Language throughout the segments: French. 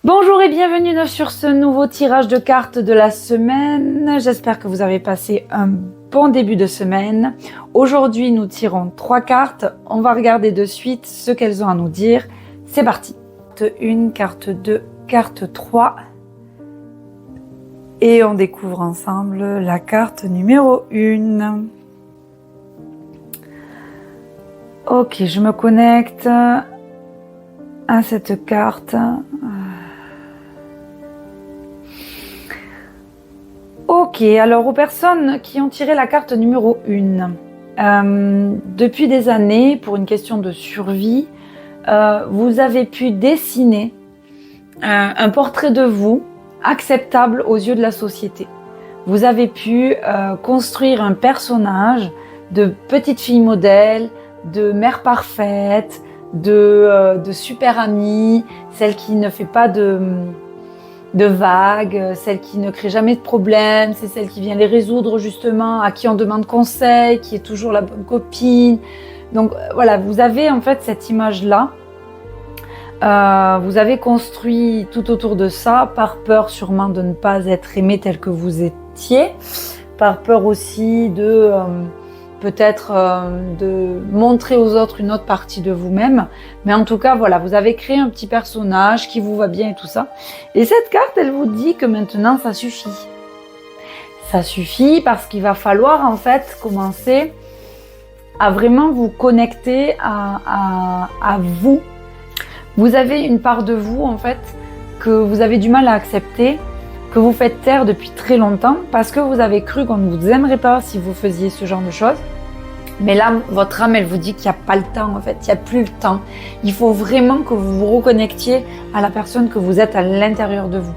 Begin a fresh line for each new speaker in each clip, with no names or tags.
Bonjour et bienvenue sur ce nouveau tirage de cartes de la semaine. J'espère que vous avez passé un bon début de semaine. Aujourd'hui, nous tirons 3 cartes. On va regarder de suite ce qu'elles ont à nous dire. C'est parti. Carte 1, carte 2, carte 3. Et on découvre ensemble la carte numéro 1. Ok, je me connecte à cette carte. Ok, alors aux personnes qui ont tiré la carte numéro 1, depuis des années, pour une question de survie, vous avez pu dessiner un portrait de vous acceptable aux yeux de la société. Vous avez pu construire un personnage de petite fille modèle, de mère parfaite, de super amie, celle qui ne fait pas de vagues, celle qui ne crée jamais de problèmes, c'est celle qui vient les résoudre justement, à qui on demande conseil, qui est toujours la bonne copine. Donc voilà, vous avez en fait cette image-là. Vous avez construit tout autour de ça, par peur sûrement de ne pas être aimé tel que vous étiez, par peur aussi de peut-être de montrer aux autres une autre partie de vous-même. Mais en tout cas, voilà, vous avez créé un petit personnage qui vous va bien et tout ça. Et cette carte, elle vous dit que maintenant, ça suffit. Ça suffit parce qu'il va falloir en fait commencer à vraiment vous connecter à vous. Vous avez une part de vous en fait que vous avez du mal à accepter, que vous faites taire depuis très longtemps parce que vous avez cru qu'on ne vous aimerait pas si vous faisiez ce genre de choses. Mais là, votre âme, elle vous dit qu'il n'y a pas le temps en fait, il n'y a plus le temps. Il faut vraiment que vous vous reconnectiez à la personne que vous êtes à l'intérieur de vous.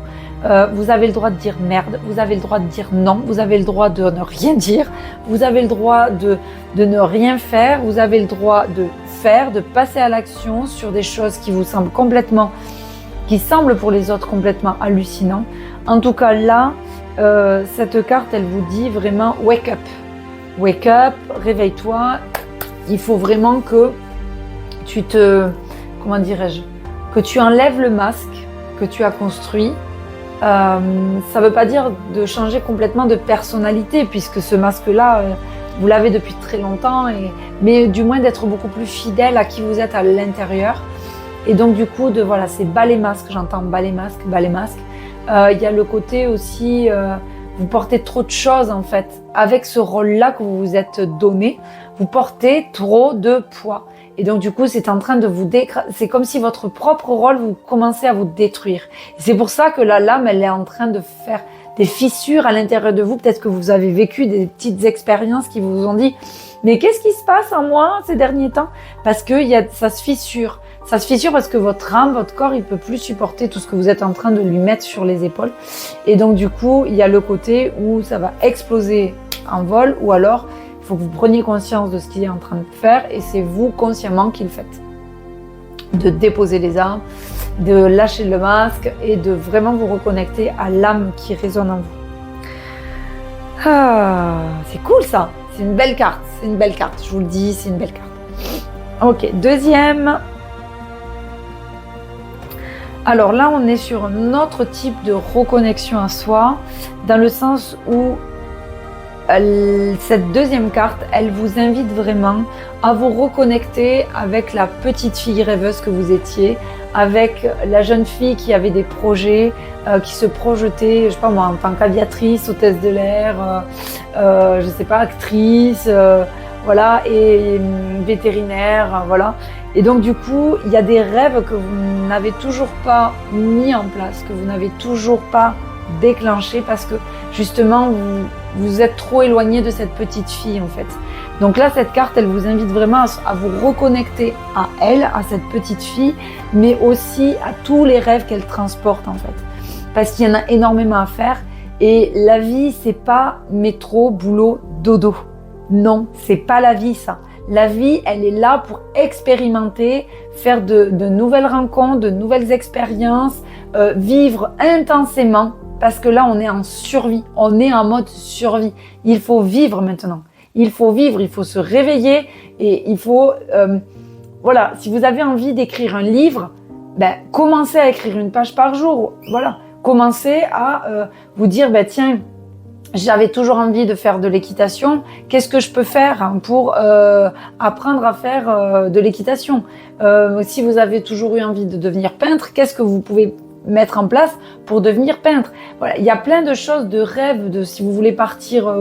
Vous avez le droit de dire merde, vous avez le droit de dire non, vous avez le droit de ne rien dire, vous avez le droit de ne rien faire, vous avez le droit de faire, de passer à l'action sur des choses qui vous semblent qui semblent pour les autres complètement hallucinants. En tout cas là, cette carte, elle vous dit vraiment wake up. Wake up, réveille-toi. Il faut vraiment que que tu enlèves le masque que tu as construit. Ça ne veut pas dire de changer complètement de personnalité, puisque ce masque-là, vous l'avez depuis très longtemps, mais du moins d'être beaucoup plus fidèle à qui vous êtes à l'intérieur. Et donc du coup, c'est bas les masques, j'entends bas les masques. Il y a le côté aussi, vous portez trop de choses en fait. Avec ce rôle-là que vous vous êtes donné, vous portez trop de poids. Et donc du coup, c'est en train de c'est comme si votre propre rôle, vous commencez à vous détruire. Et c'est pour ça que la lame, elle est en train de faire des fissures à l'intérieur de vous. Peut-être que vous avez vécu des petites expériences qui vous ont dit « Mais qu'est-ce qui se passe en moi ces derniers temps ?» Parce que ça se fissure. Ça se fissure parce que votre âme, votre corps, il peut plus supporter tout ce que vous êtes en train de lui mettre sur les épaules. Et donc du coup, il y a le côté où ça va exploser en vol, ou alors il faut que vous preniez conscience de ce qu'il est en train de faire et c'est vous consciemment qui le faites. De déposer les armes, de lâcher le masque et de vraiment vous reconnecter à l'âme qui résonne en vous. Ah, c'est cool ça, c'est une belle carte, je vous le dis, c'est une belle carte. Ok, deuxième. Alors là, on est sur un autre type de reconnexion à soi, dans le sens où cette deuxième carte, elle vous invite vraiment à vous reconnecter avec la petite fille rêveuse que vous étiez, avec la jeune fille qui avait des projets, qui se projetait, je sais pas moi, en tant qu'aviatrice, hôtesse de l'air, je sais pas, actrice, voilà, et vétérinaire, voilà. Et donc du coup, il y a des rêves que vous n'avez toujours pas mis en place, que vous n'avez toujours pas déclenché parce que justement vous êtes trop éloigné de cette petite fille en fait. Donc là, cette carte, elle vous invite vraiment à vous reconnecter à elle, à cette petite fille, mais aussi à tous les rêves qu'elle transporte en fait. Parce qu'il y en a énormément à faire et la vie, c'est pas métro, boulot, dodo. Non, c'est pas la vie ça. La vie, elle est là pour expérimenter, faire de nouvelles rencontres, de nouvelles expériences, vivre intensément. Parce que là, on est en survie, on est en mode survie. Il faut vivre maintenant. Il faut vivre, il faut se réveiller et il faut... voilà, si vous avez envie d'écrire un livre, commencez à écrire une page par jour. Voilà, commencez à vous dire, tiens, j'avais toujours envie de faire de l'équitation. Qu'est-ce que je peux faire pour apprendre à faire de l'équitation? Si vous avez toujours eu envie de devenir peintre, qu'est-ce que vous pouvez mettre en place pour devenir peintre? Voilà, il y a plein de choses, de rêves, si vous voulez partir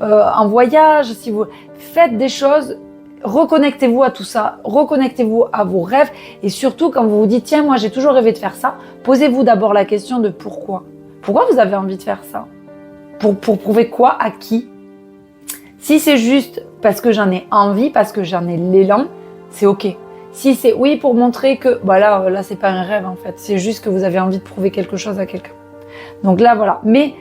en voyage, si vous faites des choses, reconnectez-vous à tout ça, reconnectez-vous à vos rêves et surtout quand vous vous dites tiens, moi j'ai toujours rêvé de faire ça, posez-vous d'abord la question de pourquoi. Pourquoi vous avez envie de faire ça? Pour prouver quoi à qui? Si c'est juste parce que j'en ai envie, parce que j'en ai l'élan, c'est ok. Si c'est oui pour montrer que, là c'est pas un rêve en fait, c'est juste que vous avez envie de prouver quelque chose à quelqu'un. Donc là voilà, mais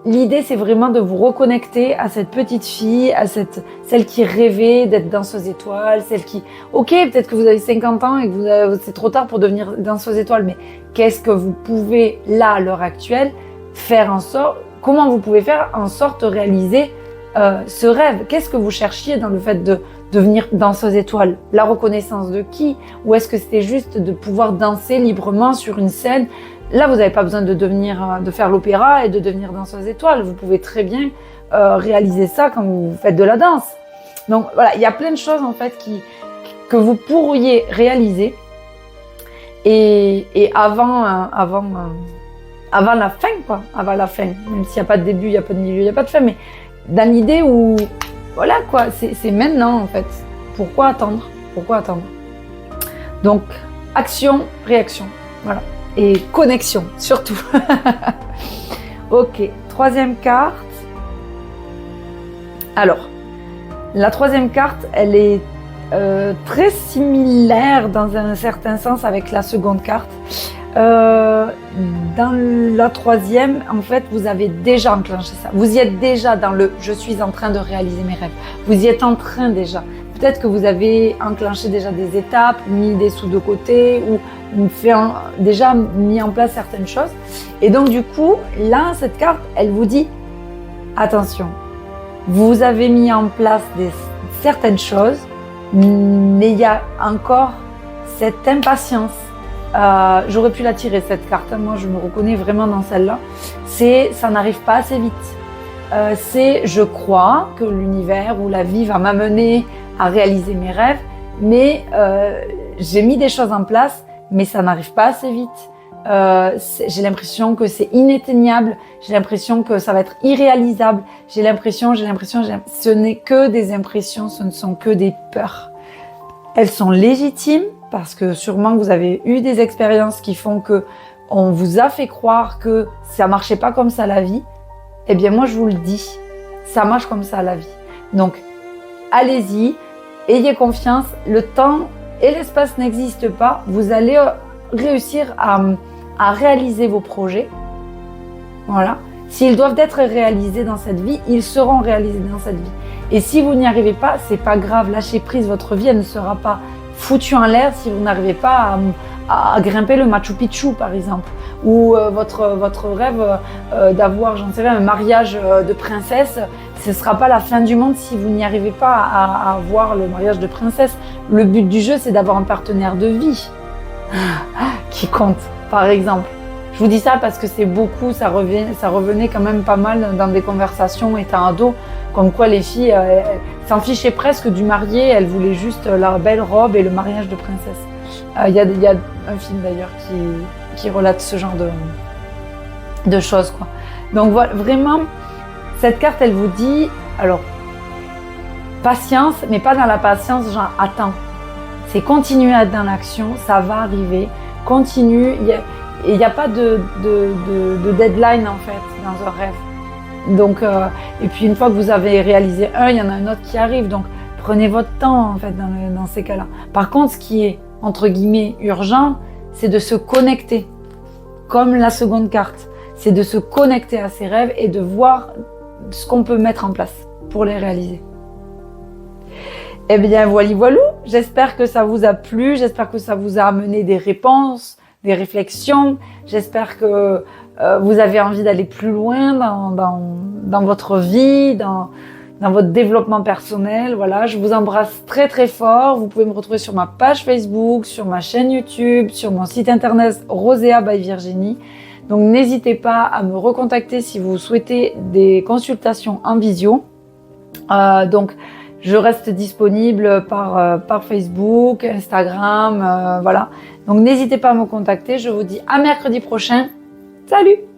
l'idée c'est vraiment de vous reconnecter à cette petite fille, à celle qui rêvait d'être danseuse étoile, celle qui, ok peut-être que vous avez 50 ans et que c'est trop tard pour devenir danseuse étoile, mais qu'est-ce que vous pouvez là à l'heure actuelle faire en sorte, comment vous pouvez faire en sorte de réaliser ce rêve? Qu'est-ce que vous cherchiez dans le fait de devenir danseuse étoile? La reconnaissance de qui? Ou est-ce que c'était juste de pouvoir danser librement sur une scène? Là, vous n'avez pas besoin de faire l'opéra et de devenir danseuse étoile. Vous pouvez très bien réaliser ça quand vous faites de la danse. Donc voilà, il y a plein de choses en fait que vous pourriez réaliser et avant la fin, quoi. Avant la fin. Même s'il n'y a pas de début, il n'y a pas de milieu, il n'y a pas de fin. Mais dans l'idée où, voilà, quoi, c'est maintenant, en fait. Pourquoi attendre? Pourquoi attendre? Donc, action, réaction. Voilà. Et connexion, surtout. Ok. Troisième carte. Alors, la troisième carte, elle est très similaire dans un certain sens avec la seconde carte. Dans la troisième, en fait, vous avez déjà enclenché ça. Vous y êtes déjà dans le « je suis en train de réaliser mes rêves ». Vous y êtes en train déjà. Peut-être que vous avez enclenché déjà des étapes, mis des sous de côté ou déjà mis en place certaines choses. Et donc, du coup, là, cette carte, elle vous dit « attention, vous avez mis en place certaines choses, mais il y a encore cette impatience. » J'aurais pu la tirer cette carte, moi je me reconnais vraiment dans celle-là. C'est ça n'arrive pas assez vite. C'est je crois que l'univers ou la vie va m'amener à réaliser mes rêves, mais j'ai mis des choses en place, mais ça n'arrive pas assez vite. J'ai l'impression que c'est inatteignable, j'ai l'impression que ça va être irréalisable, j'ai l'impression, ce n'est que des impressions, ce ne sont que des peurs. Elles sont légitimes parce que sûrement vous avez eu des expériences qui font que on vous a fait croire que ça marchait pas comme ça la vie. Eh bien moi je vous le dis, ça marche comme ça la vie. Donc allez-y, ayez confiance, le temps et l'espace n'existent pas, vous allez réussir à réaliser vos projets. Voilà. S'ils doivent être réalisés dans cette vie, ils seront réalisés dans cette vie. Et si vous n'y arrivez pas, c'est pas grave, lâchez prise, votre vie elle ne sera pas foutue en l'air si vous n'arrivez pas à grimper le Machu Picchu par exemple, ou votre rêve d'avoir, j'en sais rien, un mariage de princesse, ce ne sera pas la fin du monde si vous n'y arrivez pas à avoir le mariage de princesse. Le but du jeu, c'est d'avoir un partenaire de vie qui compte, par exemple. Je vous dis ça parce que c'est beaucoup, ça revenait quand même pas mal dans des conversations étant ado, comme quoi les filles s'en fichaient presque du marié, elles voulaient juste la belle robe et le mariage de princesse. Il y a un film d'ailleurs qui relate ce genre de choses, quoi. Donc voilà, vraiment, cette carte, elle vous dit, alors, patience, mais pas dans la patience, genre attends. C'est continuer à être dans l'action, ça va arriver, continue. Il n'y a pas de deadline en fait dans un rêve. Donc, et puis une fois que vous avez réalisé un, il y en a un autre qui arrive. Donc prenez votre temps en fait dans ces cas-là. Par contre, ce qui est entre guillemets urgent, c'est de se connecter, comme la seconde carte. C'est de se connecter à ses rêves et de voir ce qu'on peut mettre en place pour les réaliser. Eh bien, voilou, j'espère que ça vous a plu, j'espère que ça vous a amené des réponses, des réflexions. J'espère que vous avez envie d'aller plus loin dans votre vie, dans votre développement personnel. Voilà, je vous embrasse très très fort. Vous pouvez me retrouver sur ma page Facebook, sur ma chaîne YouTube, sur mon site internet Rosea by Virginie. Donc n'hésitez pas à me recontacter si vous souhaitez des consultations en visio. Donc je reste disponible par Facebook, Instagram, voilà. Donc n'hésitez pas à me contacter. Je vous dis à mercredi prochain. Salut!